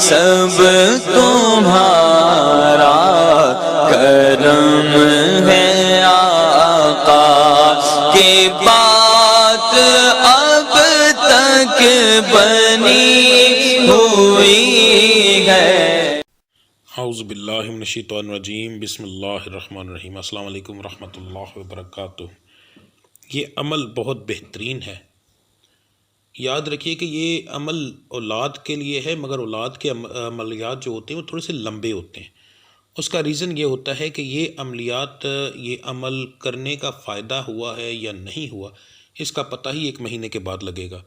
سب تمہارا کرم ہے آقا کی بات اب تک بنی ہوئی ہے۔ اعوذ باللہ من الشیطان الرجیم، بسم اللہ الرحمن الرحیم۔ السلام علیکم ورحمۃ اللہ وبرکاتہ۔ یہ عمل بہت بہترین ہے، یاد رکھیے کہ یہ عمل اولاد کے لیے ہے، مگر اولاد کے عملیات جو ہوتے ہیں وہ تھوڑے سے لمبے ہوتے ہیں۔ اس کا ریزن یہ ہوتا ہے کہ یہ عملیات، یہ عمل کرنے کا فائدہ ہوا ہے یا نہیں ہوا، اس کا پتہ ہی 1 مہینے کے بعد لگے گا۔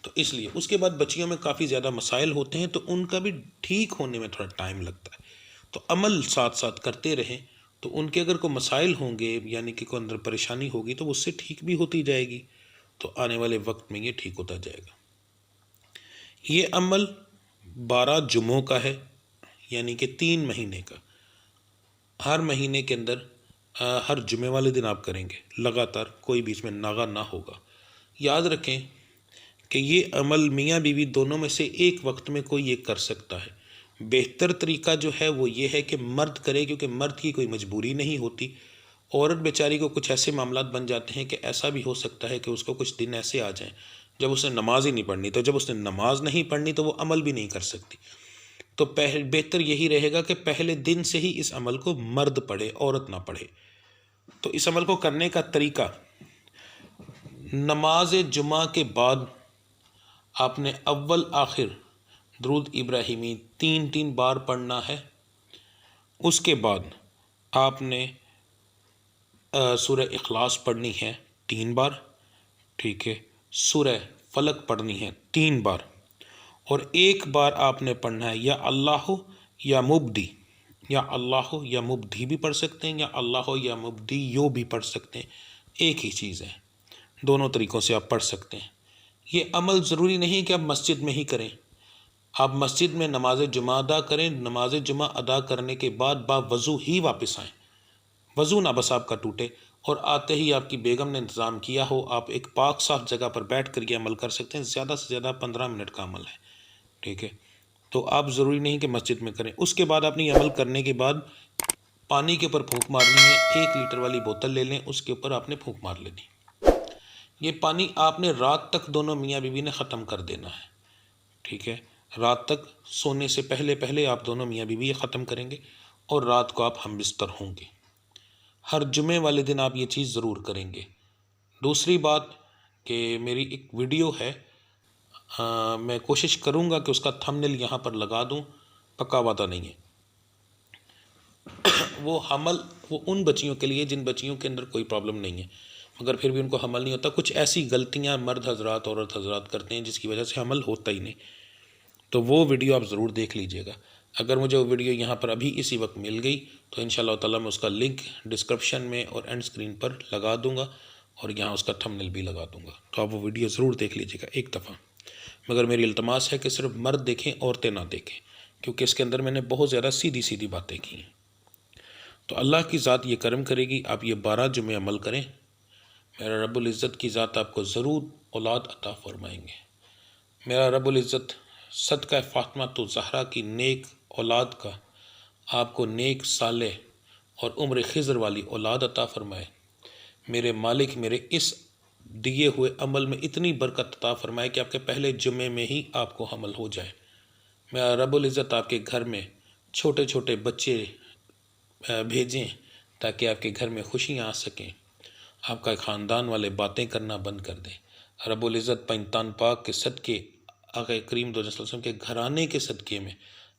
تو اس لیے اس کے بعد بچیوں میں کافی زیادہ مسائل ہوتے ہیں، تو ان کا بھی ٹھیک ہونے میں تھوڑا ٹائم لگتا ہے۔ تو عمل ساتھ ساتھ کرتے رہیں، تو ان کے اگر کوئی مسائل ہوں گے، یعنی کہ کوئی اندر پریشانی ہوگی، تو وہ اس سے ٹھیک بھی ہوتی جائے گی، تو آنے والے وقت میں یہ ٹھیک ہوتا جائے گا۔ یہ عمل 12 جمعوں کا ہے، یعنی کہ 3 مہینے کا۔ ہر مہینے کے اندر ہر جمعے والے دن آپ کریں گے لگاتار، کوئی بیچ میں ناغہ نہ ہوگا۔ یاد رکھیں کہ یہ عمل میاں بیوی دونوں میں سے ایک وقت میں کوئی یہ کر سکتا ہے۔ بہتر طریقہ جو ہے وہ یہ ہے کہ مرد کرے، کیونکہ مرد کی کوئی مجبوری نہیں ہوتی۔ عورت بیچاری کو کچھ ایسے معاملات بن جاتے ہیں کہ ایسا بھی ہو سکتا ہے کہ اس کو کچھ دن ایسے آ جائیں جب اس نے نماز ہی نہیں پڑھنی، تو جب اس نے نماز نہیں پڑھنی تو وہ عمل بھی نہیں کر سکتی۔ تو بہتر یہی رہے گا کہ پہلے دن سے ہی اس عمل کو مرد پڑھے، عورت نہ پڑھے۔ تو اس عمل کو کرنے کا طریقہ، نماز جمعہ کے بعد آپ نے اول آخر درود ابراہیمی 3 بار پڑھنا ہے۔ اس کے بعد آپ نے سورہ اخلاص پڑھنی ہے 3 بار، ٹھیک ہے۔ سورہ فلق پڑھنی ہے 3 بار، اور 1 بار آپ نے پڑھنا ہے یا اللہ یا مبدی، یا اللہ یا مبدی بھی پڑھ سکتے ہیں، یا اللہ یا مبدی یو بھی پڑھ سکتے ہیں، ایک ہی چیز ہے، دونوں طریقوں سے آپ پڑھ سکتے ہیں۔ یہ عمل ضروری نہیں کہ آپ مسجد میں ہی کریں، آپ مسجد میں نماز جمعہ ادا کریں، نماز جمعہ ادا کرنے کے بعد باوضو ہی واپس آئیں، وضو نہ بس آپ کا ٹوٹے، اور آتے ہی آپ کی بیگم نے انتظام کیا ہو، آپ ایک پاک صاف جگہ پر بیٹھ کر یہ عمل کر سکتے ہیں۔ زیادہ سے زیادہ 15 منٹ کا عمل ہے، ٹھیک ہے۔ تو آپ ضروری نہیں کہ مسجد میں کریں۔ اس کے بعد آپ نے یہ عمل کرنے کے بعد پانی کے اوپر پھونک مارنی ہے، 1 لیٹر والی بوتل لے لیں، اس کے اوپر آپ نے پھونک مار لینی۔ یہ پانی آپ نے رات تک دونوں میاں بیوی نے ختم کر دینا ہے، ٹھیک ہے۔ رات تک سونے سے پہلے آپ دونوں میاں بیوی یہ ختم کریں گے، اور رات کو آپ ہم بستر ہوں گے۔ ہر جمعے والے دن آپ یہ چیز ضرور کریں گے۔ دوسری بات کہ میری ایک ویڈیو ہے، میں کوشش کروں گا کہ اس کا تھمبنیل یہاں پر لگا دوں، پکا وعدہ نہیں ہے۔ وہ حمل وہ ان بچیوں کے لیے جن بچیوں کے اندر کوئی پرابلم نہیں ہے، مگر پھر بھی ان کو حمل نہیں ہوتا۔ کچھ ایسی غلطیاں مرد حضرات عورت حضرات کرتے ہیں جس کی وجہ سے حمل ہوتا ہی نہیں، تو وہ ویڈیو آپ ضرور دیکھ لیجئے گا۔ اگر مجھے وہ ویڈیو یہاں پر ابھی اسی وقت مل گئی تو انشاءاللہ تعالیٰ میں اس کا لنک ڈسکرپشن میں اور اینڈ اسکرین پر لگا دوں گا، اور یہاں اس کا تھمبنیل بھی لگا دوں گا، تو آپ وہ ویڈیو ضرور دیکھ لیجئے گا ایک دفعہ۔ مگر میری التماس ہے کہ صرف مرد دیکھیں، عورتیں نہ دیکھیں، کیونکہ اس کے اندر میں نے بہت زیادہ سیدھی باتیں کی ہیں۔ تو اللہ کی ذات یہ کرم کرے گی، آپ یہ 12 جمعے عمل کریں، میرا رب العزت کی ذات آپ کو ضرور اولاد عطا فرمائیں گے۔ میرا رب العزت صدقہ فاطمہ تو زہرا کی نیک اولاد کا آپ کو نیک صالح اور عمر خضر والی اولاد عطا فرمائے۔ میرے مالک میرے اس دیے ہوئے عمل میں اتنی برکت عطا فرمائے کہ آپ کے پہلے جمعے میں ہی آپ کو حمل ہو جائے۔ میرا رب العزت آپ کے گھر میں چھوٹے چھوٹے بچے بھیجیں تاکہ آپ کے گھر میں خوشیاں آ سکیں، آپ کا خاندان والے باتیں کرنا بند کر دیں۔ رب العزت پنجتان پاک کے صدقے، آقا کریم صلی اللہ علیہ وسلم کے گھرانے کے صدقے میں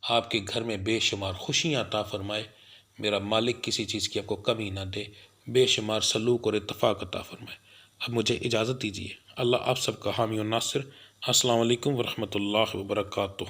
آپ کے گھر میں بے شمار خوشیاں عطا فرمائے۔ میرا مالک کسی چیز کی آپ کو کمی نہ دے، بے شمار سلوک اور اتفاق عطا فرمائے۔ اب مجھے اجازت دیجیے، اللہ آپ سب کا حامی و ناصر۔ السلام علیکم ورحمۃ اللہ وبرکاتہ۔